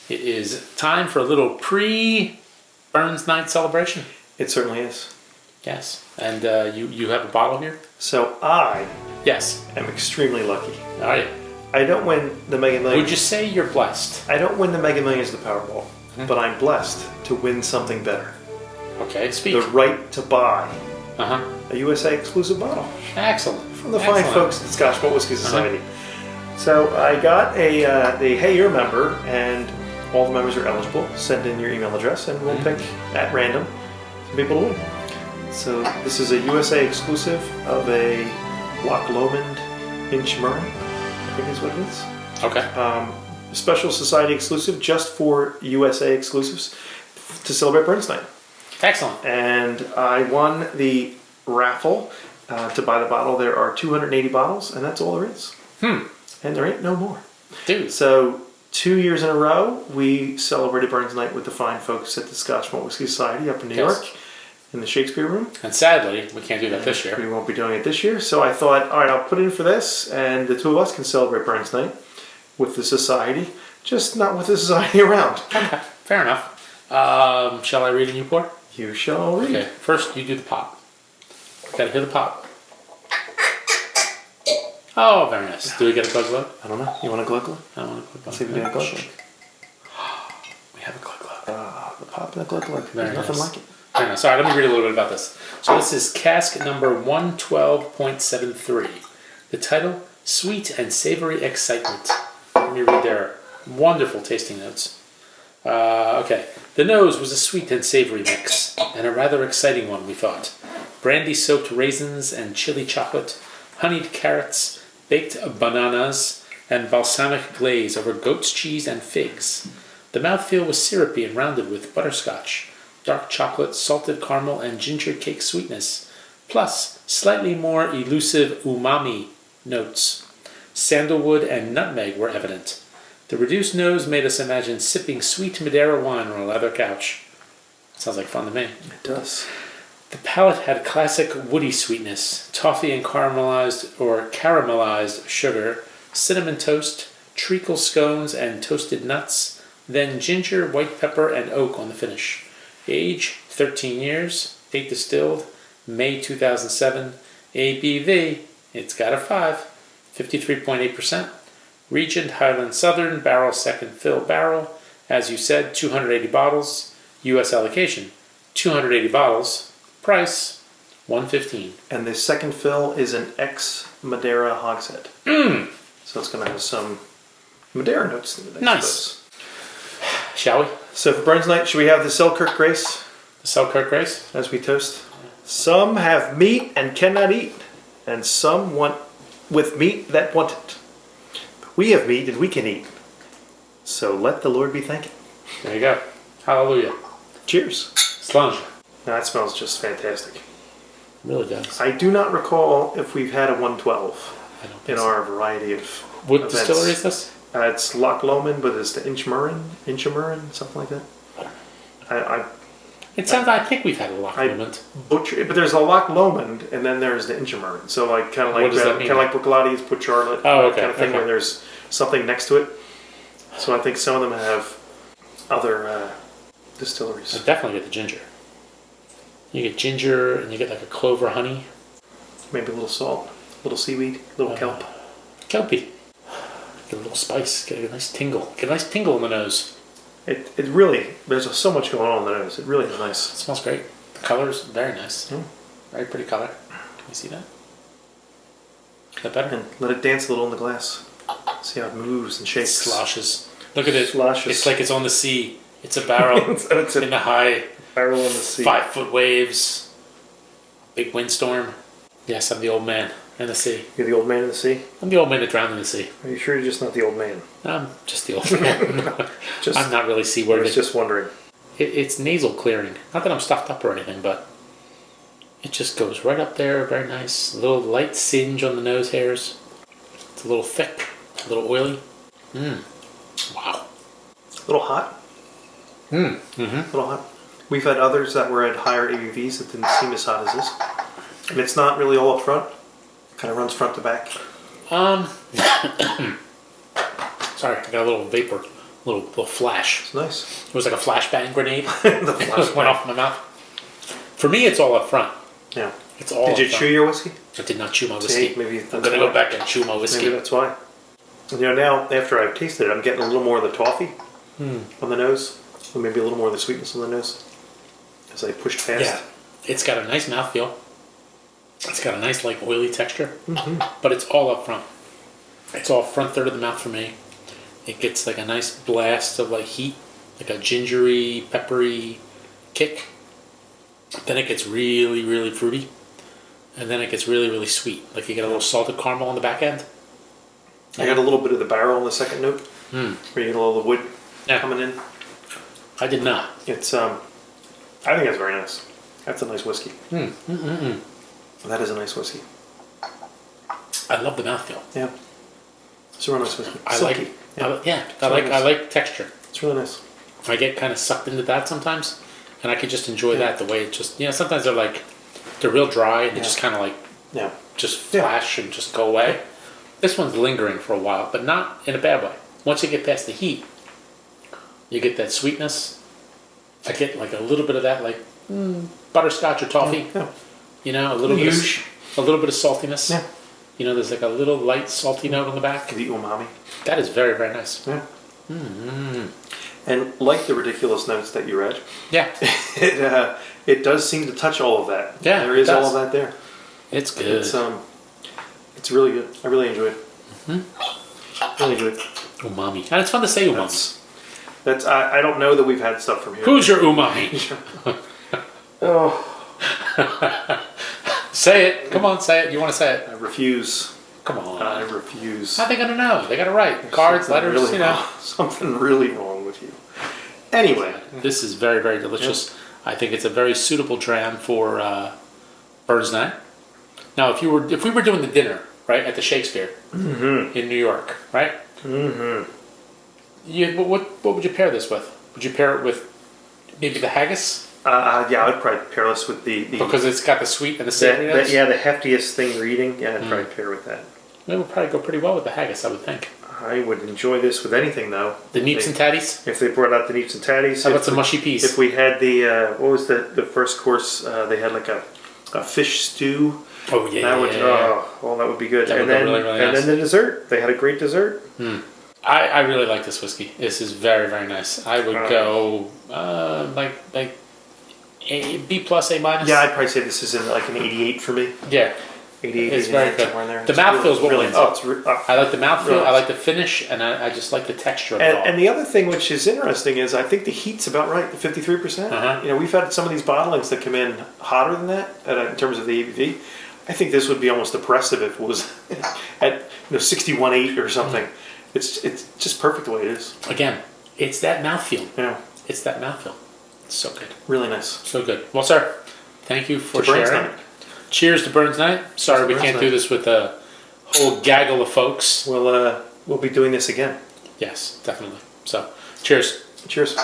It is time for a little pre-Burns Night celebration. It certainly is. Yes. And you have a bottle here? So I Yes. am extremely lucky. All right. I don't win the Mega Millions. Would you say you're blessed? I don't win the Mega Millions of the Powerball, but I'm blessed to win something better. Okay, speak. The right to buy Uh-huh. a USA exclusive bottle Excellent. from the fine folks at the Scotch Malt Whisky Society. So I got the Hey, you're a member, and all the members are eligible. Send in your email address, and we'll pick at random some people to win. So this is a USA exclusive of a Loch Lomond Inchmurray, I think is what it is. Okay. Special society exclusive just for USA exclusives to celebrate Burns Night. Excellent. And I won the raffle to buy the bottle. There are 280 bottles, and that's all there is. And there ain't no more. Dude. So 2 years in a row, we celebrated Burns Night with the fine folks at the Scotch Malt Whisky Society up in New York in the Shakespeare Room. And sadly, we can't do that this year. We won't be doing it this year. So I thought, all right, I'll put in for this, and the two of us can celebrate Burns Night with the society, just not with the society around. Okay, fair enough. Shall I read a new pour? You shall read. Okay, first you do the pop. Gotta hear the pop. Oh, very nice. Do we get a glug glug? I don't know. You want a glug glug? I want a glug glug. Let's see if we get a glug glug. We have a glug glug. The pop and the glug glug. Very There's nothing nice. like it. Very nice. All right, let me read a little bit about this. So this is cask number 112.73. The title, Sweet and Savoury Excitement. Let me read their wonderful tasting notes. Okay. The nose was a sweet and savory mix, and a rather exciting one, we thought. Brandy-soaked raisins and chili chocolate, honeyed carrots, baked bananas, and balsamic glaze over goat's cheese and figs. The mouthfeel was syrupy and rounded with butterscotch, dark chocolate, salted caramel, and ginger cake sweetness, plus slightly more elusive umami notes. Sandalwood and nutmeg were evident. The reduced nose made us imagine sipping sweet Madeira wine on a leather couch. Sounds like fun to me. It does. The palate had classic woody sweetness, toffee and caramelized sugar, cinnamon toast, treacle scones and toasted nuts, then ginger, white pepper, and oak on the finish. Age, 13 years, date distilled, May 2007, ABV, it's got a 5, 53.8%. Region, Highland Southern, barrel, second fill barrel. As you said, 280 bottles. U.S. allocation, 280 bottles. Price, $115. And the second fill is an ex-Madeira hogshead. So it's going to have some Madeira notes in it. Nice. Shall we? So for Burns Night, should we have the Selkirk Grace? The Selkirk Grace? As we toast. Some have meat and cannot eat, and some want with meat that want it. But we have meat and we can eat. So let the Lord be thanked. There you go. Hallelujah. Cheers. Slange. Now, that smells just fantastic. It really does. I do not recall if we've had a 112 I don't in think so. our variety of What events. distillery is this? It's Loch Lomond, but it's the Inchmurray, something like that. I think we've had a Loch Lomond. Butcher, but there's a Loch Lomond, and then there's the Inchmurray. So like kind of like What does that mean? kind of like Brocolati's Port Charlotte, Okay, kind of thing okay. where there's something next to it. So I think some of them have other distilleries. I definitely get the ginger. You get ginger, and you get like a clover honey. Maybe a little salt, a little seaweed, a little kelp. Kelpie. Get a little spice. Get a nice tingle. Get a nice tingle in the nose. It really, there's so much going on in the nose. It really is nice. It smells great. The color's very nice. Very pretty color. Can you see that? Is that better? And let it dance a little in the glass. See how it moves and shakes. Sloshes. Look at it. Sloshes. It's like it's on the sea. It's a barrel it's a in the high barrel in the sea. 5-foot waves. Big windstorm. Yes, I'm the old man in the sea. You're the old man in the sea? I'm the old man that drowned in the sea. Are you sure you're just not the old man? I'm just the old man. Just, I'm not really I seaworthy. was just wondering. It's nasal clearing. Not that I'm stuffed up or anything, but it just goes right up there. Very nice. A little light singe on the nose hairs. It's a little thick, a little oily. Wow. A little hot. A little hot. We've had others that were at higher ABVs that didn't seem as hot as this. And it's not really all up front. It kind of runs front to back. Sorry, I got a little vapor little flash. It's nice. It was like a flashbang grenade. The It just went off my mouth. For me, it's all up front. Yeah. It's all. Did you up front. chew your whiskey? I did not chew my whiskey. Maybe I'm gonna go back and chew my whiskey. Maybe that's why. Now after I've tasted it, I'm getting a little more of the toffee on the nose, or maybe a little more of the sweetness on the nose as I pushed past. Yeah, it's got a nice mouthfeel. It's got a nice like oily texture, but it's all up front. It's all front third of the mouth for me. It gets like a nice blast of like heat, like a gingery, peppery kick. Then it gets really, really fruity, and then it gets really, really sweet. Like you get a little salted caramel on the back end. I got a little bit of the barrel in the second note, where you get a little of the wood coming in. I did not. It's I think that's very nice. That's a nice whiskey. That is a nice whiskey. I love the mouthfeel. Yeah, it's a real nice whiskey. I Silky. like. Yeah. I like texture. It's really nice. I get kind of sucked into that sometimes, and I could just enjoy that the way it just. Sometimes they're real dry and they just kind of like just flash and just go away. This one's lingering for a while, but not in a bad way. Once you get past the heat, you get that sweetness. I get like a little bit of that, like butterscotch or toffee. Yeah. A little bit of saltiness. Yeah. There's like a little light salty note on the back. The umami. That is very, very nice. Yeah. And like the ridiculous notes that you read, it does seem to touch all of that. Yeah, there is all of that there. It's good. It's really good. I really enjoy it. Really enjoy it. Umami, and it's fun to say umami. That's I don't know that we've had stuff from here. Who's your umami? Say it. Come on, say it. You want to say it? I refuse. Come on. I refuse. How are they going to know? They got to write cards, letters, really something really wrong with you. Anyway. This is very, very delicious. Yep. I think it's a very suitable dram for Burns Night. Now, if we were doing the dinner, right, at the Shakespeare in New York, right? What would you pair this with? Would you pair it with maybe the haggis? Yeah, I'd probably pair this with the because it's got the sweet and the savory notes? the heftiest thing you're eating. Yeah, I'd probably pair with that. It would probably go pretty well with the haggis, I would think. I would enjoy this with anything, though. The neeps and tatties? If they brought out the neeps and tatties. How about some mushy peas? If we had what was the first course? They had like a fish stew. Oh, yeah. That would be good. That would go really, really nice. And then the dessert. They had a great dessert. I really like this whiskey. This is very, very nice. I would go like A, B plus, A minus. Yeah, I'd probably say this is in like an 88 for me. Yeah. 88, it's very good. Somewhere in there. The mouthfeel is what really wins. I like the mouthfeel, really I like the finish, and I just like the texture of it all. And the other thing which is interesting is I think the heat's about right, the 53%. We've had some of these bottlings that come in hotter than that in terms of the ABV. I think this would be almost oppressive if it was at 61.8 or something. It's just perfect the way it is. Again, it's that mouthfeel. Yeah. It's that mouthfeel. It's so good. Really nice. So good. Well, sir, thank you for sharing. Cheers to Burns Night. Sorry we can't do this with a whole gaggle of folks. We'll be doing this again. Yes, definitely. So, cheers. Cheers.